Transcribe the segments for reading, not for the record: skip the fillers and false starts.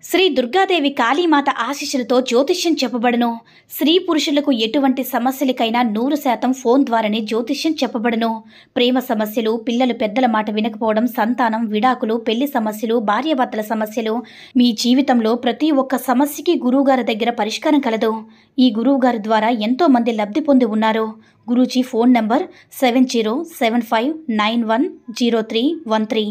శ్రీ దుర్గాదేవి కాళీమాత ఆశీస్సులతో జ్యోతిష్యం చెప్పబడును. స్త్రీ పురుషులకు ఎటువంటి సమస్యలకైనా 100% ఫోన్ ద్వారానే జ్యోతిష్యం చెప్పబడును. ప్రేమ సమస్యలు, పిల్లలు పెద్దల మాట వినకపోవడం, సంతానం, విడాకులు, పెళ్లి సమస్యలు, భార్యాభర్తల సమస్యలు, మీ జీవితంలో ప్రతి ఒక్క సమస్యకి గురువుగారి దగ్గర పరిష్కారం కలదు. ఈ గురువుగారి ద్వారా ఎంతో మంది లబ్ధి పొంది ఉన్నారు. Guruji phone number 7075910313.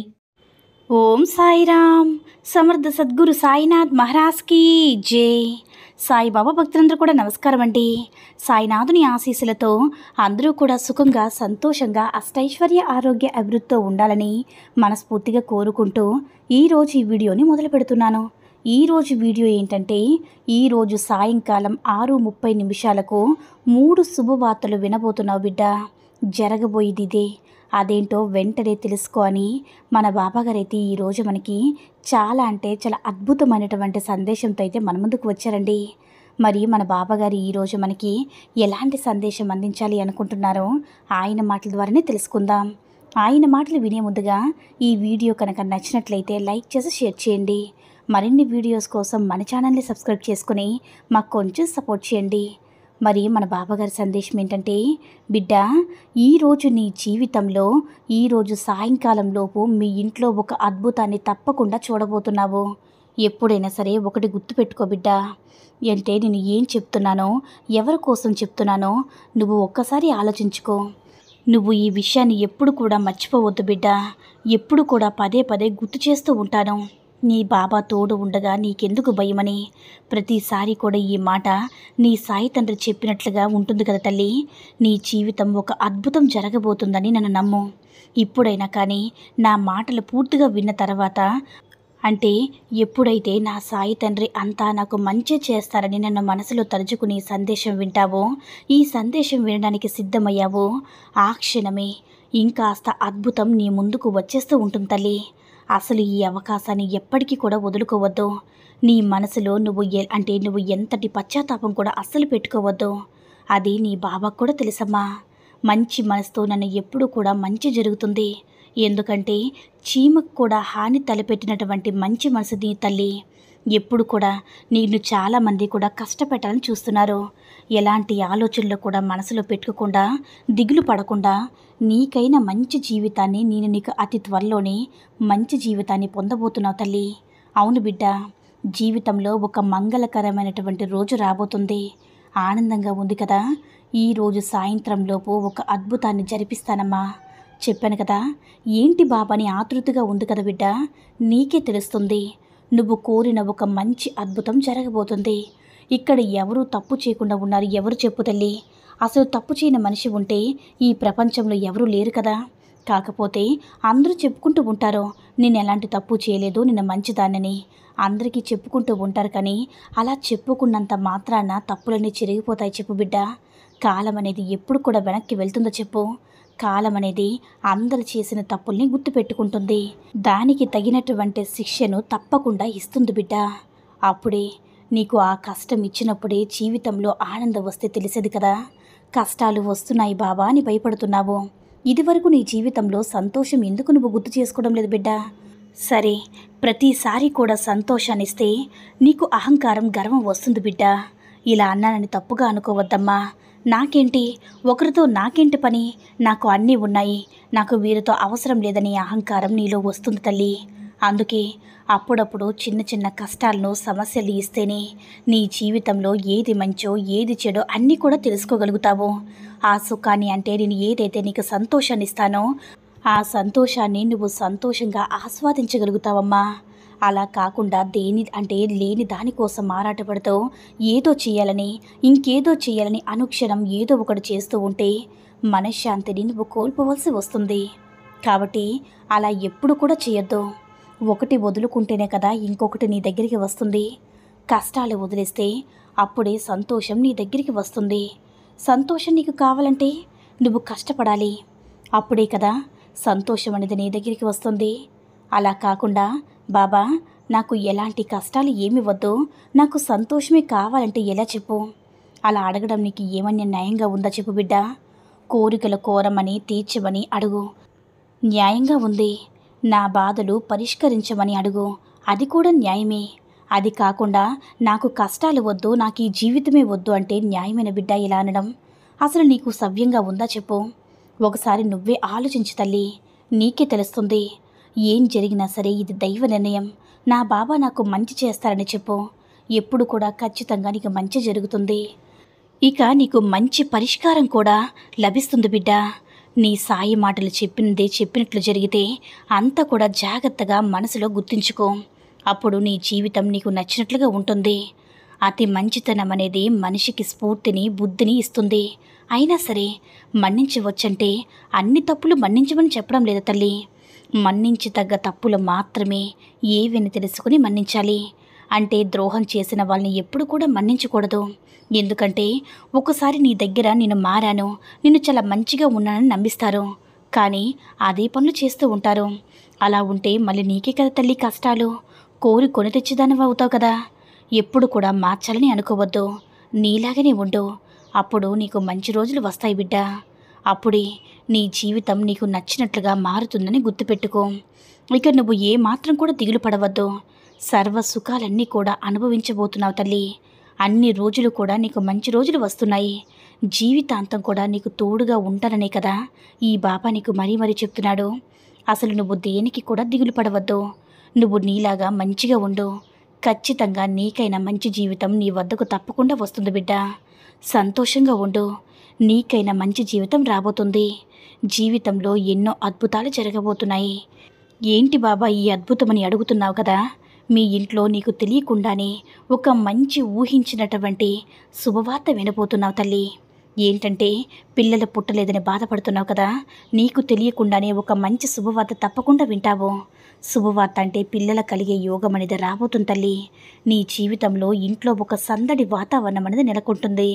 ఓం సాయిరామ్. సమర్థ సద్గురు సాయినాథ్ మహారాజ్కి జై. సాయిబాబా భక్తులందరూ కూడా నమస్కారం అండి. సాయినాథుని ఆశీస్సులతో అందరూ కూడా సుఖంగా, సంతోషంగా, అష్టైశ్వర్య, ఆరోగ్య అభివృద్ధితో ఉండాలని మనస్ఫూర్తిగా కోరుకుంటూ ఈరోజు ఈ వీడియోని మొదలు పెడుతున్నాను. ఈరోజు వీడియో ఏంటంటే, ఈరోజు సాయంకాలం 6:30 3 శుభవార్తలు వినబోతున్నావు బిడ్డ. జరగబోయేది ఇదే. అదేంటో వెంటనే తెలుసుకో అని మన బాబాగారైతే ఈరోజు మనకి చాలా అద్భుతమైనటువంటి సందేశంతో అయితే మన ముందుకు వచ్చారండి. మరి మన బాబాగారు ఈరోజు మనకి ఎలాంటి సందేశం అందించాలి అనుకుంటున్నారో ఆయన మాటల ద్వారానే తెలుసుకుందాం. ఆయన మాటలు వినే ముందుగా ఈ వీడియో కనుక నచ్చినట్లయితే లైక్ చేసి షేర్ చేయండి. మరిన్ని వీడియోస్ కోసం మన ఛానల్ని సబ్స్క్రైబ్ చేసుకుని మాకు కొంచెం సపోర్ట్ చేయండి. మరి మన బాబాగారి సందేశం ఏంటంటే, బిడ్డ, ఈరోజు నీ జీవితంలో ఈరోజు సాయంకాలంలోపు మీ ఇంట్లో ఒక అద్భుతాన్ని తప్పకుండా చూడబోతున్నావు. ఎప్పుడైనా సరే ఒకటి గుర్తుపెట్టుకో బిడ్డ. అంటే నేను ఏం చెప్తున్నానో, ఎవరి కోసం చెప్తున్నానో నువ్వు ఒక్కసారి ఆలోచించుకో. నువ్వు ఈ విషయాన్ని ఎప్పుడు కూడా మర్చిపోవద్దు బిడ్డ. ఎప్పుడు కూడా పదే పదే గుర్తు చేస్తూ ఉంటాను. నీ బాబా తోడు ఉండగా నీకెందుకు భయమని. ప్రతిసారి కూడా ఈ మాట నీ సాయి తండ్రి చెప్పినట్లుగా ఉంటుంది కదా తల్లి. నీ జీవితం ఒక అద్భుతం జరగబోతుందని నన్ను నమ్ము. ఇప్పుడైనా కానీ నా మాటలు పూర్తిగా విన్న తర్వాత, అంటే ఎప్పుడైతే నా సాయి తండ్రి అంతా నాకు మంచి చేస్తారని నన్ను మనసులో తలుచుకుని సందేశం వింటావో, ఈ సందేశం వినడానికి సిద్ధమయ్యావో, ఆ క్షణమే ఇంకాస్త అద్భుతం నీ ముందుకు వచ్చేస్తూ ఉంటుంది తల్లి. అసలు ఈ అవకాశాన్ని ఎప్పటికీ కూడా వదులుకోవద్దు. నీ మనసులో నువ్వు ఎంతటి పశ్చాత్తాపం కూడా అస్సలు పెట్టుకోవద్దు. అది నీ బాబాకు కూడా తెలుసమ్మా. మంచి మనసుతో నన్ను ఎప్పుడూ కూడా మంచి జరుగుతుంది. ఎందుకంటే చీమకు కూడా హాని తలపెట్టినటువంటి మంచి మనసు నీ తల్లి. ఎప్పుడు కూడా నిన్ను చాలామంది కూడా కష్టపెట్టాలని చూస్తున్నారు. ఎలాంటి ఆలోచనలు కూడా మనసులో పెట్టుకోకుండా, దిగులు పడకుండా నీకైనా మంచి జీవితాన్ని నేను నీకు అతి త్వరలోనే మంచి జీవితాన్ని పొందబోతున్నావు తల్లి. అవును బిడ్డ, జీవితంలో ఒక మంగళకరమైనటువంటి రోజు రాబోతుంది. ఆనందంగా ఉంది కదా. ఈరోజు సాయంత్రంలోపు ఒక అద్భుతాన్ని జరిపిస్తానమ్మా. చెప్పాను కదా. ఏంటి బాబాని ఆతృతగా ఉంది కదా బిడ్డ. నీకే తెలుస్తుంది. నువ్వు కోరిన ఒక మంచి అద్భుతం జరగబోతుంది. ఇక్కడ ఎవరు తప్పు చేయకుండా ఉన్నారు? ఎవరు చెప్పు తల్లి. అసలు తప్పు చేయని మనిషి ఉంటే ఈ ప్రపంచంలో ఎవరూ లేరు కదా. కాకపోతే అందరూ చెప్పుకుంటూ ఉంటారు, నేను ఎలాంటి తప్పు చేయలేదు, నేను మంచిదాన్నని. అందరికీ చెప్పుకుంటూ ఉంటారు. కానీ అలా చెప్పుకున్నంత మాత్రాన తప్పులన్నీ చిరిగిపోతాయి చెప్పు బిడ్డ. కాలం అనేది ఎప్పుడు కూడా వెనక్కి వెళ్తుందో చెప్పు. కాలం అనేది అందరు చేసిన తప్పుల్ని గుర్తుపెట్టుకుంటుంది. దానికి తగినటువంటి శిక్షను తప్పకుండా ఇస్తుంది బిడ్డ. అప్పుడే నీకు ఆ కష్టం ఇచ్చినప్పుడే జీవితంలో ఆనందం వస్తే తెలిసేది కదా. కష్టాలు వస్తున్నాయి బాబా అని భయపడుతున్నావు. ఇదివరకు నీ జీవితంలో సంతోషం ఎందుకు నువ్వు గుర్తు చేసుకోవడం లేదు బిడ్డ? సరే, ప్రతిసారి కూడా సంతోషాన్నిస్తే నీకు అహంకారం, గర్వం వస్తుంది బిడ్డ. ఇలా అన్నానని తప్పుగా అనుకోవద్దమ్మా. నాకేంటి, ఒకరితో నాకేంటి పని, నాకు అన్నీ ఉన్నాయి, నాకు వీరితో అవసరం లేదని అహంకారం నీలో వస్తుంది తల్లి. అందుకే అప్పుడప్పుడు చిన్న చిన్న కష్టాలను, సమస్యలు ఇస్తేనే నీ జీవితంలో ఏది మంచో ఏది చెడో అన్నీ కూడా తెలుసుకోగలుగుతావు. ఆ సుఖాన్ని, అంటే నేను ఏదైతే నీకు సంతోషాన్ని ఇస్తానో ఆ సంతోషాన్ని నువ్వు సంతోషంగా ఆస్వాదించగలుగుతావమ్మా. అలా కాకుండా లేని దానికోసం ఆరాటపడుతూ ఏదో చేయాలని, ఇంకేదో చేయాలని అనుక్షణం ఏదో ఒకటి చేస్తూ ఉంటే మనశ్శాంతిని నువ్వు కోల్పోవలసి వస్తుంది. కాబట్టి అలా ఎప్పుడు కూడా చేయొద్దు. ఒకటి వదులుకుంటేనే కదా ఇంకొకటి నీ దగ్గరికి వస్తుంది. కష్టాలు వదిలేస్తే అప్పుడే సంతోషం నీ దగ్గరికి వస్తుంది. సంతోషం నీకు కావాలంటే నువ్వు కష్టపడాలి. అప్పుడే కదా సంతోషం అనేది నీ దగ్గరికి వస్తుంది. అలా కాకుండా బాబా నాకు ఎలాంటి కష్టాలు ఏమి వద్దు, నాకు సంతోషమే కావాలంటే ఎలా చెప్పు? అలా అడగడం నీకు ఏమన్నా న్యాయంగా ఉందా చెప్పు బిడ్డ? కోరికలు కోరమని, తీర్చమని అడుగు, న్యాయంగా ఉంది. నా బాధలు పరిష్కరించమని అడుగు, అది కూడా న్యాయమే. అది కాకుండా నాకు కష్టాలు వద్దు, నాకు ఈ జీవితమే వద్దు అంటే న్యాయమైన బిడ్డ ఇలా అనడం అసలు నీకు సవ్యంగా ఉందా చెప్పు? ఒకసారి నువ్వే ఆలోచించు తల్లి, నీకే తెలుస్తుంది. ఏం జరిగినా సరే ఇది దైవ నిర్ణయం. నా బాబా నాకు మంచి చేస్తారని చెప్పు. ఎప్పుడు కూడా ఖచ్చితంగా నీకు మంచి జరుగుతుంది. ఇక నీకు మంచి పరిష్కారం కూడా లభిస్తుంది బిడ్డ. నీ సాయి మాటలు చెప్పిందే చెప్పినట్లు జరిగితే అంతా కూడా జాగ్రత్తగా మనసులో గుర్తుంచుకో. అప్పుడు నీ జీవితం నీకు నచ్చినట్లుగా ఉంటుంది. అతి మంచితనం అనేది మనిషికి స్ఫూర్తిని, బుద్ధిని ఇస్తుంది. అయినా సరే మన్నించవచ్చంటే అన్ని తప్పులు మన్నించమని చెప్పడం లేదు తల్లి. మన్నించి తగ్గ తప్పులు మాత్రమే ఏవని తెలుసుకుని మన్నించాలి. అంటే ద్రోహం చేసిన వాళ్ళని ఎప్పుడు కూడా మన్నించకూడదు. ఎందుకంటే ఒకసారి నీ దగ్గర నేను మారాను, నిన్ను చాలా మంచిగా ఉన్నానని నమ్మిస్తారు. కానీ అదే పనులు చేస్తూ ఉంటారు. అలా ఉంటే మళ్ళీ నీకే కదా తల్లి కష్టాలు. కోరి కొని తెచ్చేదానివి అవుతావు కదా. ఎప్పుడు కూడా మార్చాలని అనుకోవద్దు. నీలాగనే ఉండు. అప్పుడు నీకు మంచి రోజులు వస్తాయి బిడ్డ. అప్పుడే నీ జీవితం నీకు నచ్చినట్లుగా మారుతుందని గుర్తుపెట్టుకో. ఇక నువ్వు ఏ మాత్రం కూడా దిగులు పడవద్దు. సర్వ సుఖాలన్నీ కూడా అనుభవించబోతున్నావు తల్లి. అన్ని రోజులు కూడా నీకు మంచి రోజులు వస్తున్నాయి. జీవితాంతం కూడా నీకు తోడుగా ఉంటాననే కదా ఈ బాబా నీకు మరీ మరీ చెప్తున్నాడు. అసలు నువ్వు దేనికి కూడా దిగులు పడవద్దు. నువ్వు నీలాగా మంచిగా ఉండు. ఖచ్చితంగా నీకైనా మంచి జీవితం నీ వద్దకు తప్పకుండా వస్తుంది బిడ్డ. సంతోషంగా ఉండు. నీకైనా మంచి జీవితం రాబోతుంది. జీవితంలో ఎన్నో అద్భుతాలు జరగబోతున్నాయి. ఏంటి బాబా ఈ అద్భుతమని అడుగుతున్నావు కదా. మీ ఇంట్లో నీకు తెలియకుండానే ఒక మంచి ఊహించినటువంటి శుభవార్త వినబోతున్నావు తల్లి. ఏంటంటే పిల్లలు పుట్టలేదని బాధపడుతున్నావు కదా. నీకు తెలియకుండానే ఒక మంచి శుభవార్త తప్పకుండా వింటావు. శుభవార్త అంటే పిల్లల కలిగే యోగం అనేది రాబోతుంది తల్లి. నీ జీవితంలో ఇంట్లో ఒక సందడి వాతావరణం అనేది నెలకొంటుంది.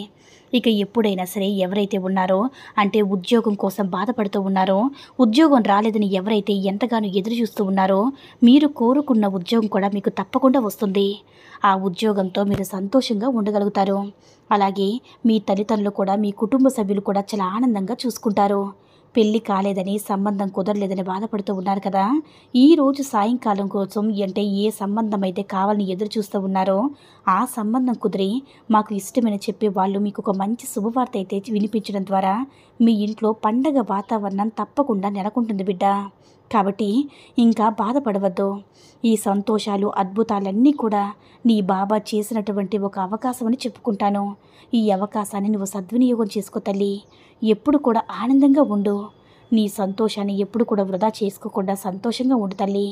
ఇక ఎప్పుడైనా సరే ఎవరైతే ఉన్నారో అంటే ఉద్యోగం కోసం బాధపడుతూ ఉన్నారో, ఉద్యోగం రాలేదని ఎవరైతే ఎంతగానో ఎదురు చూస్తూ ఉన్నారో, మీరు కోరుకున్న ఉద్యోగం కూడా మీకు తప్పకుండా వస్తుంది. ఆ ఉద్యోగంతో మీరు సంతోషంగా ఉండగలుగుతారు. అలాగే మీ తల్లిదండ్రులు కూడా, మీ కుటుంబ సభ్యులు కూడా చాలా ఆనందంగా చూసుకుంటారు. పెళ్లి కాలేదని, సంబంధం కుదరలేదని బాధపడుతూ ఉన్నారు కదా. ఈరోజు సాయంకాలం కోసం అంటే ఏ సంబంధం అయితే కావాలని ఎదురు చూస్తూ ఉన్నారో ఆ సంబంధం కుదిరి మాకు ఇష్టమని చెప్పి వాళ్ళు మీకు ఒక మంచి శుభవార్త అయితే వినిపించడం ద్వారా మీ ఇంట్లో పండగ వాతావరణం తప్పకుండా నెలకొంటుంది బిడ్డ. కాబట్టి ఇంకా బాధపడవద్దు. ఈ సంతోషాలు, అద్భుతాలన్నీ కూడా నీ బాబా చేసినటువంటి ఒక అవకాశం అని చెప్పుకుంటాను. ఈ అవకాశాన్ని నువ్వు సద్వినియోగం చేసుకో తల్లి. ఎప్పుడు కూడా ఆనందంగా ఉండు. నీ సంతోషాన్ని ఎప్పుడు కూడా వృధా చేసుకోకుండా సంతోషంగా ఉండు తల్లి.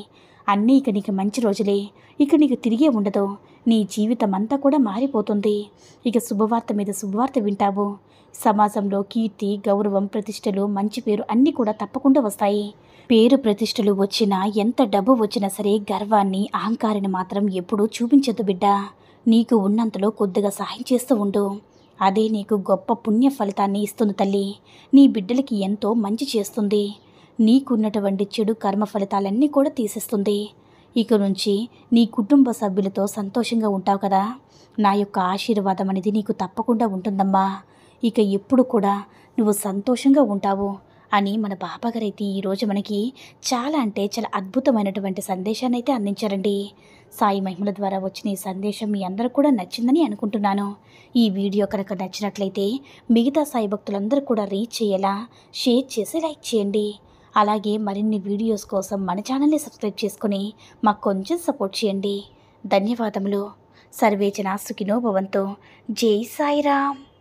అన్నీ ఇక నీకు మంచి రోజులే. ఇక నీకు తిరిగే ఉండదు. నీ జీవితం అంతా కూడా మారిపోతుంది. ఇక శుభవార్త మీద శుభవార్త వింటావు. సమాజంలో కీర్తి, గౌరవం, ప్రతిష్టలు, మంచి పేరు అన్నీ కూడా తప్పకుండా వస్తాయి. పేరు ప్రతిష్టలు వచ్చినా, ఎంత డబ్బు వచ్చినా సరే గర్వాన్ని, అహంకారాన్ని మాత్రం ఎప్పుడూ చూపించొద్దు బిడ్డ. నీకు ఉన్నంతలో కొద్దిగా సహాయం చేస్తూ ఉండు. అదే నీకు గొప్ప పుణ్య ఫలితాన్ని ఇస్తుంది తల్లి. నీ బిడ్డలకి ఎంతో మంచి చేస్తుంది. నీకున్నటువంటి చెడు కర్మ ఫలితాలన్నీ కూడా తీసేస్తుంది. ఇక నుంచి నీ కుటుంబ సభ్యులతో సంతోషంగా ఉంటావు కదా. నా యొక్క ఆశీర్వాదం అనేది నీకు తప్పకుండా ఉంటుందమ్మా. ఇక ఎప్పుడు కూడా నువ్వు సంతోషంగా ఉంటావు అని మన బాబాగారైతే ఈరోజు మనకి చాలా అంటే చాలా అద్భుతమైనటువంటి సందేశాన్ని అయితే అందించారండి. సాయి మహిమల ద్వారా వచ్చిన ఈ సందేశం మీ అందరూ కూడా నచ్చిందని అనుకుంటున్నాను. ఈ వీడియో కనుక నచ్చినట్లయితే మిగతా సాయి భక్తులందరూ కూడా రీచ్ అయ్యేలా షేర్ చేసి లైక్ చేయండి. అలాగే మరిన్ని వీడియోస్ కోసం మన ఛానల్ని సబ్స్క్రైబ్ చేసుకుని మాకు కొంచెం సపోర్ట్ చేయండి. ధన్యవాదములు. సర్వేజన సుఖినో భవంతు. జై సాయిరామ్.